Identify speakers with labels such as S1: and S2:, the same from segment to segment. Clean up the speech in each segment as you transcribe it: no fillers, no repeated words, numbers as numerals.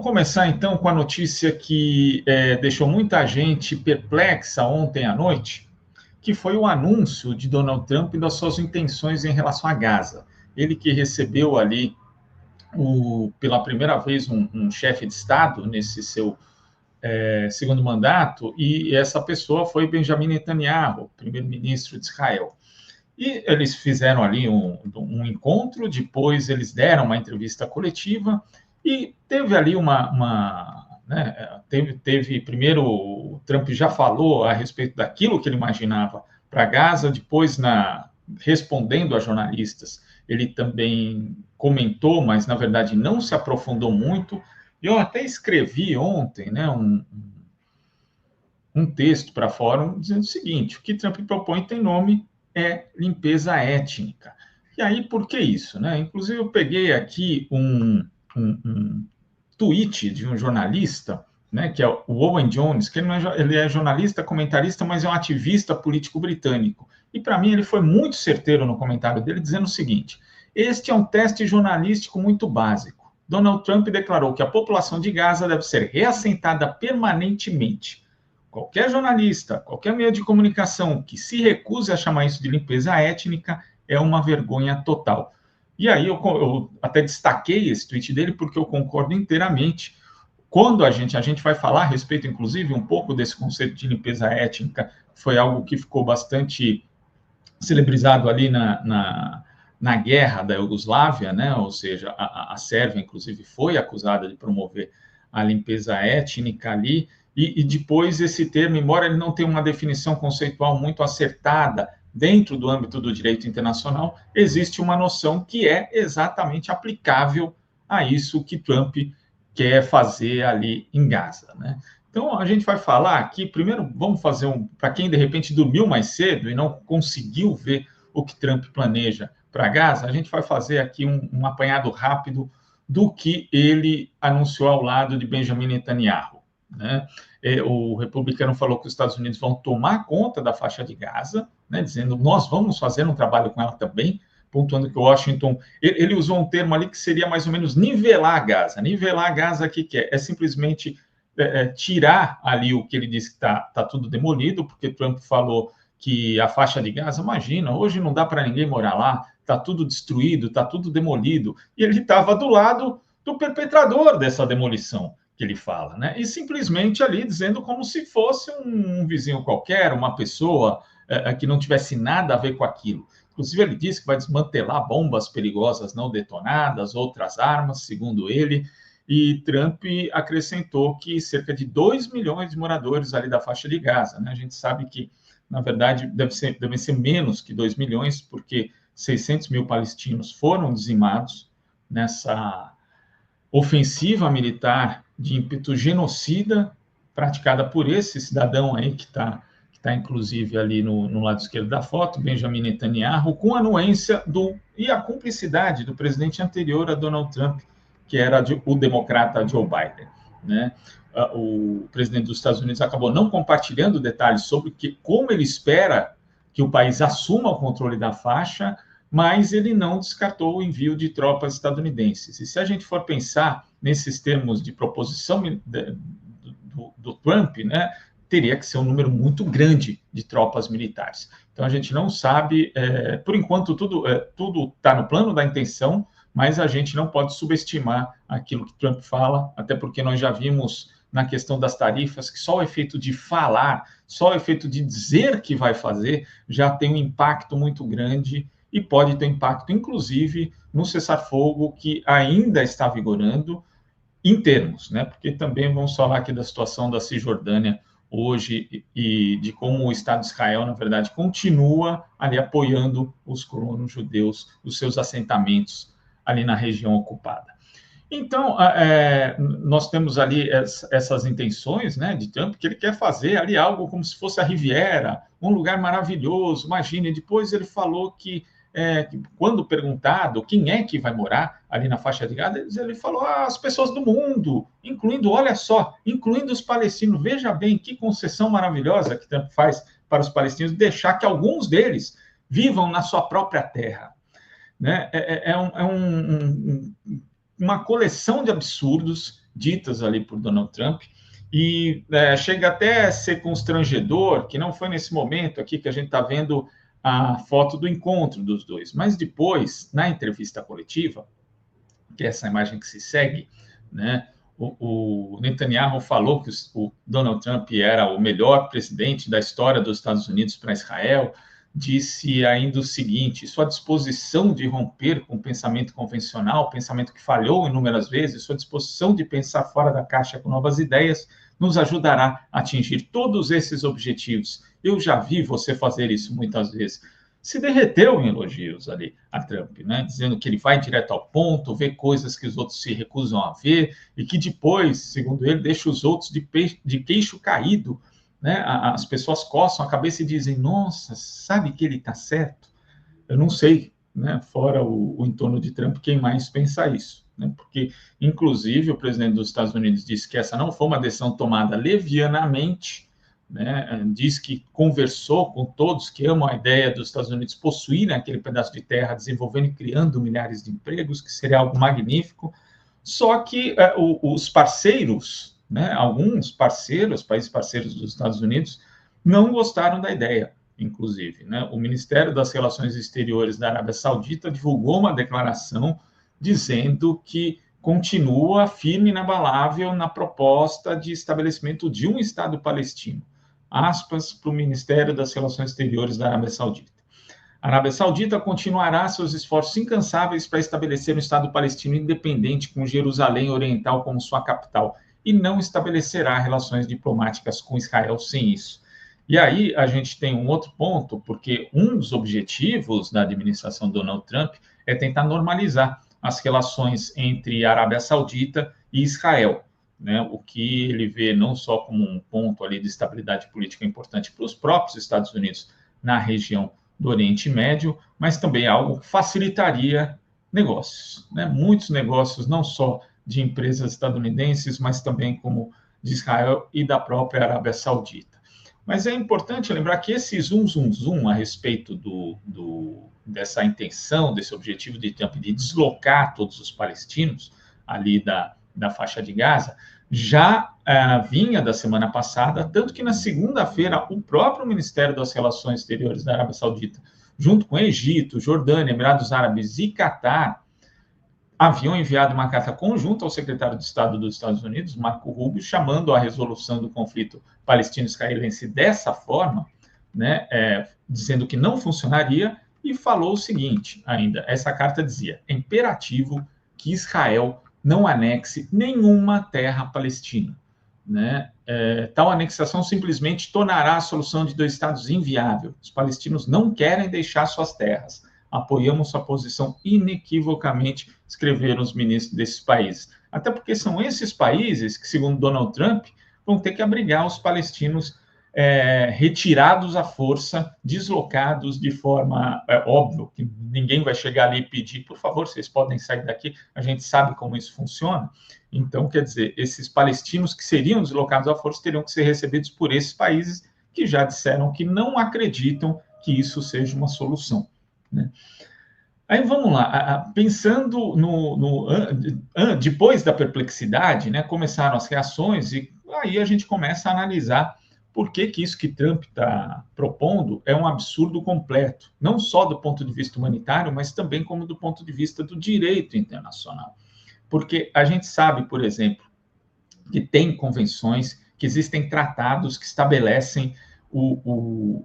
S1: Começar então com a notícia que deixou muita gente perplexa ontem à noite, que foi o anúncio de Donald Trump das suas intenções em relação a Gaza. Ele que recebeu ali pela primeira vez um chefe de Estado nesse seu segundo mandato, e essa pessoa foi Benjamin Netanyahu, primeiro-ministro de Israel. E eles fizeram ali um encontro, depois eles deram uma entrevista coletiva, e teve ali teve primeiro, o Trump já falou a respeito daquilo que ele imaginava para Gaza, depois, respondendo a jornalistas, ele também comentou, mas na verdade não se aprofundou muito. Eu até escrevi ontem, né, um texto para fórum dizendo o seguinte: o que Trump propõe tem nome, é limpeza étnica. E aí, por que isso? Né? Inclusive, eu peguei aqui um tweet de um jornalista, né, que é o Owen Jones, que ele é jornalista, comentarista, mas é um ativista político britânico. E, para mim, ele foi muito certeiro no comentário dele, dizendo o seguinte: este é um teste jornalístico muito básico. Donald Trump declarou que a população de Gaza deve ser reassentada permanentemente. Qualquer jornalista, qualquer meio de comunicação que se recuse a chamar isso de limpeza étnica é uma vergonha total. E aí eu até destaquei esse tweet dele porque eu concordo inteiramente. Quando a gente vai falar a respeito, inclusive, um pouco desse conceito de limpeza étnica, foi algo que ficou bastante celebrizado ali na guerra da Iugoslávia, né? Ou seja, a Sérvia, inclusive, foi acusada de promover a limpeza étnica ali, e depois esse termo, embora ele não tenha uma definição conceitual muito acertada dentro do âmbito do direito internacional, existe uma noção que é exatamente aplicável a isso que Trump quer fazer ali em Gaza, né? Então, a gente vai falar aqui, primeiro, vamos fazer para quem de repente dormiu mais cedo e não conseguiu ver o que Trump planeja para Gaza, a gente vai fazer aqui um apanhado rápido do que ele anunciou ao lado de Benjamin Netanyahu, né? O republicano falou que os Estados Unidos vão tomar conta da faixa de Gaza, né, dizendo nós vamos fazer um trabalho com ela também, pontuando que Washington, ele usou um termo ali que seria mais ou menos nivelar Gaza. Nivelar Gaza, o que é? É simplesmente tirar ali o que ele disse que está tudo demolido, porque Trump falou que a faixa de Gaza, imagina, hoje não dá para ninguém morar lá, está tudo destruído, está tudo demolido, e ele estava do lado do perpetrador dessa demolição que ele fala, né? E simplesmente ali dizendo como se fosse um vizinho qualquer, uma pessoa que não tivesse nada a ver com aquilo. Inclusive, ele disse que vai desmantelar bombas perigosas não detonadas, outras armas, segundo ele, e Trump acrescentou que cerca de 2 milhões de moradores ali da faixa de Gaza, né? A gente sabe que, na verdade, devem ser menos que 2 milhões, porque 600 mil palestinos foram dizimados nessa ofensiva militar de ímpeto genocida praticada por esse cidadão aí que está inclusive ali no lado esquerdo da foto, Benjamin Netanyahu, com a anuência e a cumplicidade do presidente anterior a Donald Trump, que era o democrata Joe Biden, né? O presidente dos Estados Unidos acabou não compartilhando detalhes sobre como ele espera que o país assuma o controle da faixa, mas ele não descartou o envio de tropas estadunidenses. E se a gente for pensar nesses termos de proposição do Trump, né, teria que ser um número muito grande de tropas militares. Então, a gente não sabe, por enquanto, tudo está no plano da intenção, mas a gente não pode subestimar aquilo que Trump fala, até porque nós já vimos na questão das tarifas que só o efeito de falar, só o efeito de dizer que vai fazer, já tem um impacto muito grande e pode ter impacto, inclusive, no cessar-fogo que ainda está vigorando em termos, né? Porque também vamos falar aqui da situação da Cisjordânia hoje e de como o Estado de Israel, na verdade, continua ali apoiando os colonos judeus, os seus assentamentos ali na região ocupada. Então, nós temos ali essas intenções, né, de Trump, que ele quer fazer ali algo como se fosse a Riviera, um lugar maravilhoso. Imagine, depois ele falou que quando perguntado quem é que vai morar ali na faixa de Gaza, ele falou as pessoas do mundo, incluindo, olha só, incluindo os palestinos. Veja bem que concessão maravilhosa que Trump faz para os palestinos, deixar que alguns deles vivam na sua própria terra, né? Uma coleção de absurdos, ditas ali por Donald Trump, e chega até a ser constrangedor, que não foi nesse momento aqui que a gente está vendo a foto do encontro dos dois, mas depois, na entrevista coletiva, que é essa imagem que se segue, né, o Netanyahu falou que o Donald Trump era o melhor presidente da história dos Estados Unidos para Israel, disse ainda o seguinte: sua disposição de romper com o pensamento convencional, pensamento que falhou inúmeras vezes, sua disposição de pensar fora da caixa com novas ideias, nos ajudará a atingir todos esses objetivos. Eu já vi você fazer isso muitas vezes. Se derreteu em elogios ali a Trump, né? Dizendo que ele vai direto ao ponto, vê coisas que os outros se recusam a ver, e que depois, segundo ele, deixa os outros de queixo caído, né? As pessoas coçam a cabeça e dizem: nossa, sabe que ele está certo? Eu não sei, né? Fora o entorno de Trump, quem mais pensa isso, né? Porque, inclusive, o presidente dos Estados Unidos disse que essa não foi uma decisão tomada levianamente, né? Diz que conversou com todos que amam a ideia dos Estados Unidos possuírem aquele pedaço de terra, desenvolvendo e criando milhares de empregos, que seria algo magnífico. Só que os parceiros, né, alguns parceiros, países parceiros dos Estados Unidos, não gostaram da ideia, inclusive, né? O Ministério das Relações Exteriores da Arábia Saudita divulgou uma declaração dizendo que continua firme e inabalável na proposta de estabelecimento de um Estado palestino. Aspas para o Ministério das Relações Exteriores da Arábia Saudita. A Arábia Saudita continuará seus esforços incansáveis para estabelecer um Estado palestino independente com Jerusalém Oriental como sua capital e não estabelecerá relações diplomáticas com Israel sem isso. E aí a gente tem um outro ponto, porque um dos objetivos da administração Donald Trump é tentar normalizar as relações entre a Arábia Saudita e Israel, né? O que ele vê não só como um ponto ali de estabilidade política importante para os próprios Estados Unidos na região do Oriente Médio, mas também algo que facilitaria negócios, né? Muitos negócios, não só de empresas estadunidenses, mas também como de Israel e da própria Arábia Saudita. Mas é importante lembrar que esse zoom a respeito dessa intenção, desse objetivo de Trump de deslocar todos os palestinos ali da faixa de Gaza, já vinha da semana passada, tanto que na segunda-feira o próprio Ministério das Relações Exteriores da Arábia Saudita, junto com Egito, Jordânia, Emirados Árabes e Catar, haviam enviado uma carta conjunta ao secretário de Estado dos Estados Unidos, Marco Rubio, chamando a resolução do conflito palestino-israelense dessa forma, né, dizendo que não funcionaria, e falou o seguinte ainda, essa carta dizia: é imperativo que Israel não anexe nenhuma terra palestina, né? Tal anexação simplesmente tornará a solução de dois estados inviável. Os palestinos não querem deixar suas terras. Apoiamos sua posição inequivocamente, escreveram os ministros desses países. Até porque são esses países que, segundo Donald Trump, vão ter que abrigar os palestinos retirados à força, deslocados de forma óbvio, que ninguém vai chegar ali e pedir, por favor, vocês podem sair daqui, a gente sabe como isso funciona. Então, quer dizer, esses palestinos que seriam deslocados à força teriam que ser recebidos por esses países que já disseram que não acreditam que isso seja uma solução, né? Aí vamos lá, pensando depois da perplexidade, né, começaram as reações e aí a gente começa a analisar por que isso que Trump está propondo é um absurdo completo, não só do ponto de vista humanitário, mas também como do ponto de vista do direito internacional. Porque a gente sabe, por exemplo, que tem convenções, que existem tratados que estabelecem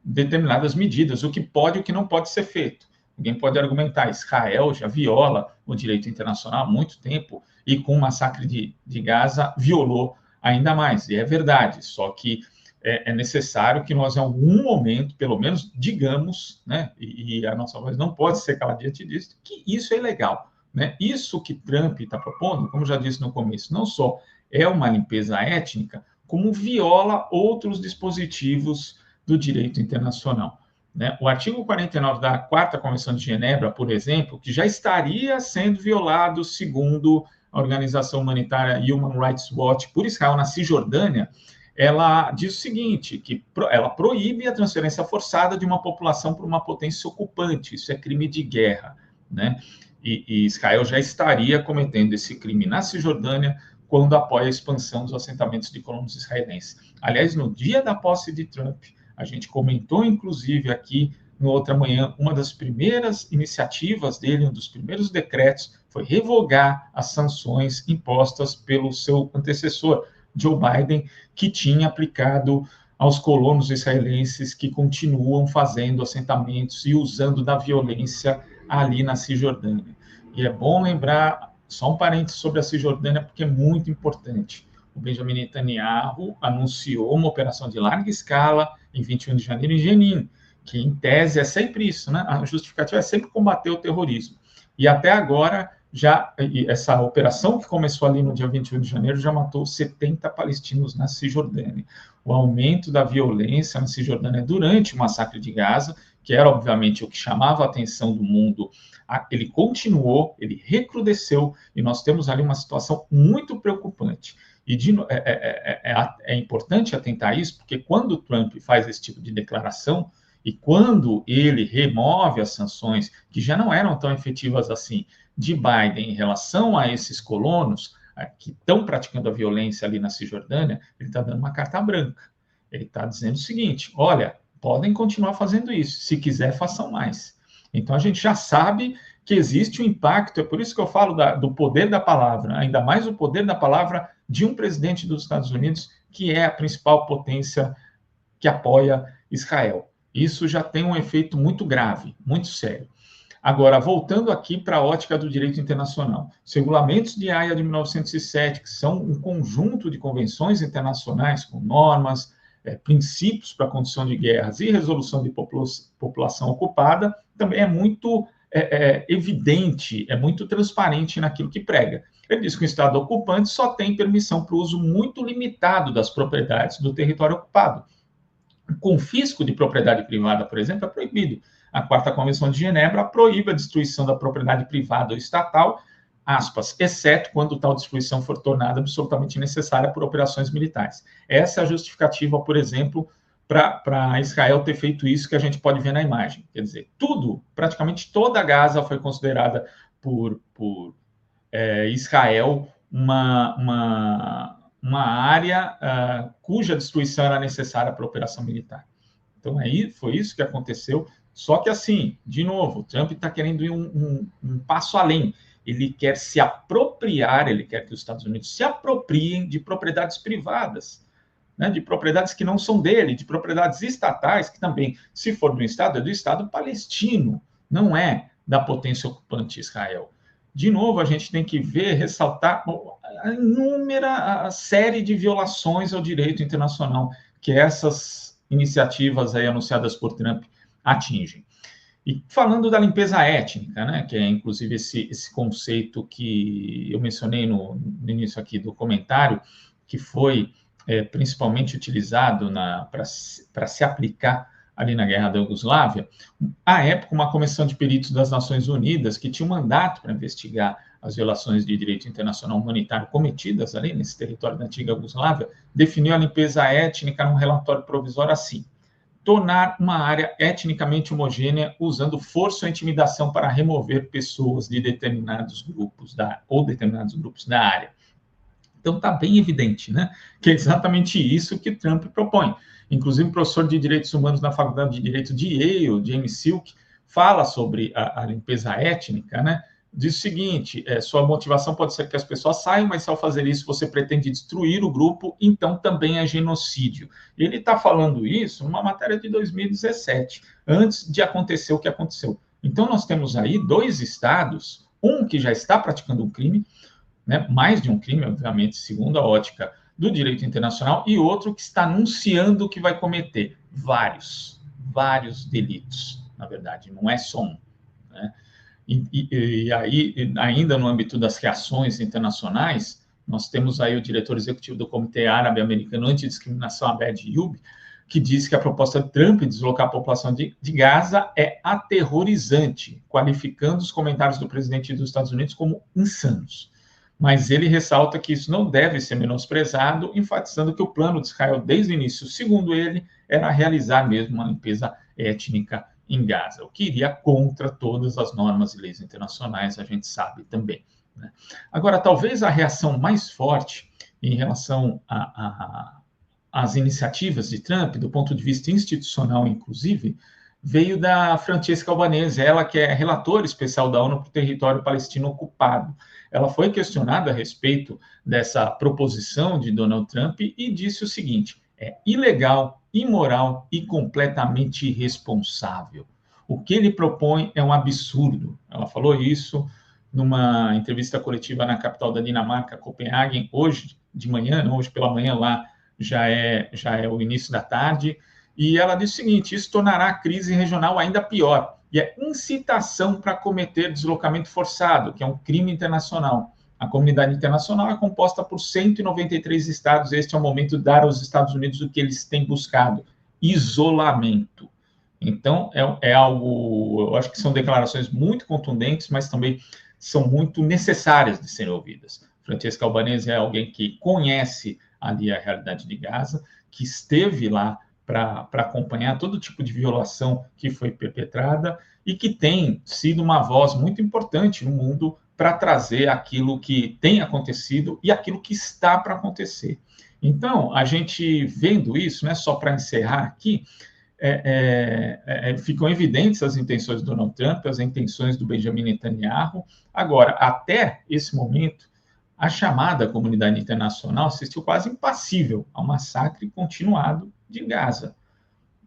S1: determinadas medidas, o que pode e o que não pode ser feito. Alguém pode argumentar, Israel já viola o direito internacional há muito tempo e com o massacre de Gaza violou ainda mais. E é verdade, só que é necessário que nós, em algum momento, pelo menos, digamos, né, e a nossa voz não pode ser calada diante disso, que isso é ilegal, né? Isso que Trump está propondo, como já disse no começo, não só é uma limpeza étnica, como viola outros dispositivos do direito internacional, né? O artigo 49 da Quarta Convenção de Genebra, por exemplo, que já estaria sendo violado, segundo a organização humanitária Human Rights Watch, por Israel na Cisjordânia, ela diz o seguinte, que ela proíbe a transferência forçada de uma população para uma potência ocupante, isso é crime de guerra, né? E Israel já estaria cometendo esse crime na Cisjordânia, quando apoia a expansão dos assentamentos de colonos israelenses. Aliás, no dia da posse de Trump, a gente comentou, inclusive, aqui no Outra Manhã, uma das primeiras iniciativas dele, um dos primeiros decretos, foi revogar as sanções impostas pelo seu antecessor, Joe Biden, que tinha aplicado aos colonos israelenses que continuam fazendo assentamentos e usando da violência ali na Cisjordânia. E é bom lembrar, só um parênteses sobre a Cisjordânia, porque é muito importante. O Benjamin Netanyahu anunciou uma operação de larga escala em 21 de janeiro em Jenin, que em tese é sempre isso, né? A justificativa é sempre combater o terrorismo. E até agora, já essa operação que começou ali no dia 21 de janeiro já matou 70 palestinos na Cisjordânia. O aumento da violência na Cisjordânia durante o massacre de Gaza, que era obviamente o que chamava a atenção do mundo, ele continuou, ele recrudesceu, e nós temos ali uma situação muito preocupante. E é importante atentar a isso, porque quando o Trump faz esse tipo de declaração, e quando ele remove as sanções, que já não eram tão efetivas assim, de Biden em relação a esses colonos que estão praticando a violência ali na Cisjordânia, ele está dando uma carta branca. Ele está dizendo o seguinte: olha, podem continuar fazendo isso, se quiser, façam mais. Então a gente já sabe que existe um impacto, é por isso que eu falo do poder da palavra, ainda mais o poder da palavra de um presidente dos Estados Unidos, que é a principal potência que apoia Israel. Isso já tem um efeito muito grave, muito sério. Agora, voltando aqui para a ótica do direito internacional, os regulamentos de Haia de 1907, que são um conjunto de convenções internacionais com normas, princípios para a condução de guerras e resolução de população ocupada, também é muito evidente, é muito transparente naquilo que prega. Ele diz que o Estado ocupante só tem permissão para o uso muito limitado das propriedades do território ocupado. O confisco de propriedade privada, por exemplo, é proibido. A Quarta Convenção de Genebra proíbe a destruição da propriedade privada ou estatal, aspas, exceto quando tal destruição for tornada absolutamente necessária por operações militares. Essa é a justificativa, por exemplo, para Israel ter feito isso que a gente pode ver na imagem. Quer dizer, praticamente toda a Gaza foi considerada por Israel uma área cuja destruição era necessária para a operação militar. Então, aí foi isso que aconteceu. Só que, assim, de novo, Trump está querendo ir um passo além. Ele quer se apropriar, ele quer que os Estados Unidos se apropriem de propriedades privadas, né, de propriedades que não são dele, de propriedades estatais, que também, se for do Estado, é do Estado palestino, não é da potência ocupante Israel. De novo, a gente tem que ressaltar a inúmera série de violações ao direito internacional que essas iniciativas aí anunciadas por Trump atingem. E falando da limpeza étnica, né, que é inclusive esse conceito que eu mencionei no início aqui do comentário, que foi principalmente utilizado para se aplicar ali na Guerra da Iugoslávia, à época, uma comissão de peritos das Nações Unidas, que tinha um mandato para investigar as violações de direito internacional humanitário cometidas ali nesse território da antiga Iugoslávia, definiu a limpeza étnica num relatório provisório assim: tornar uma área etnicamente homogênea usando força ou intimidação para remover pessoas de determinados grupos da área. Então, está bem evidente, né, que é exatamente isso que Trump propõe. Inclusive, o professor de Direitos Humanos na Faculdade de Direito de Yale, James Silk, fala sobre a limpeza étnica, né? Diz o seguinte: sua motivação pode ser que as pessoas saiam, mas se ao fazer isso você pretende destruir o grupo, então também é genocídio. Ele está falando isso numa matéria de 2017, antes de acontecer o que aconteceu. Então, nós temos aí dois estados, um que já está praticando um crime, né, mais de um crime, obviamente, segundo a ótica do direito internacional, e outro que está anunciando que vai cometer vários delitos, na verdade, não é só um, né? E aí, ainda no âmbito das reações internacionais, nós temos aí o diretor executivo do Comitê Árabe Americano Antidiscriminação, Abed Youb, que diz que a proposta de Trump de deslocar a população de Gaza é aterrorizante, qualificando os comentários do presidente dos Estados Unidos como insanos. Mas ele ressalta que isso não deve ser menosprezado, enfatizando que o plano de Israel, desde o início, segundo ele, era realizar mesmo uma limpeza étnica em Gaza, o que iria contra todas as normas e leis internacionais, a gente sabe também. né? Agora, talvez a reação mais forte em relação às iniciativas de Trump, do ponto de vista institucional, inclusive, veio da Francesca Albanese, ela que é relatora especial da ONU para o território palestino ocupado. Ela foi questionada a respeito dessa proposição de Donald Trump e disse o seguinte: é ilegal, imoral e completamente irresponsável. O que ele propõe é um absurdo. Ela falou isso numa entrevista coletiva na capital da Dinamarca, Copenhague, hoje de manhã, não, hoje pela manhã lá já é o início da tarde, e ela disse o seguinte: isso tornará a crise regional ainda pior, e é incitação para cometer deslocamento forçado, que é um crime internacional. A comunidade internacional é composta por 193 estados, este é o momento de dar aos Estados Unidos o que eles têm buscado: isolamento. Então, é algo, eu acho que são declarações muito contundentes, mas também são muito necessárias de serem ouvidas. Francesca Albanese é alguém que conhece ali a realidade de Gaza, que esteve lá para acompanhar todo tipo de violação que foi perpetrada e que tem sido uma voz muito importante no mundo para trazer aquilo que tem acontecido e aquilo que está para acontecer. Então, a gente vendo isso, né, só para encerrar aqui, ficam evidentes as intenções do Donald Trump, as intenções do Benjamin Netanyahu. Agora, até esse momento, a chamada comunidade internacional assistiu quase impassível ao massacre continuado de Gaza.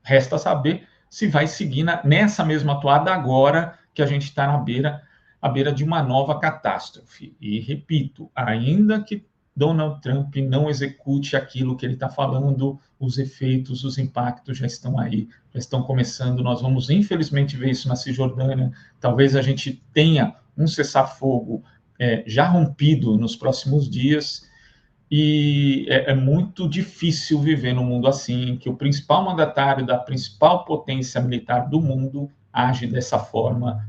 S1: Resta saber se vai seguir nessa mesma toada agora que a gente está à beira de uma nova catástrofe. E, repito, ainda que Donald Trump não execute aquilo que ele está falando, os efeitos, os impactos já estão aí, já estão começando. Nós vamos, infelizmente, ver isso na Cisjordânia. Talvez a gente tenha um cessar-fogo já rompido nos próximos dias, e é muito difícil viver num mundo assim, que o principal mandatário da principal potência militar do mundo age dessa forma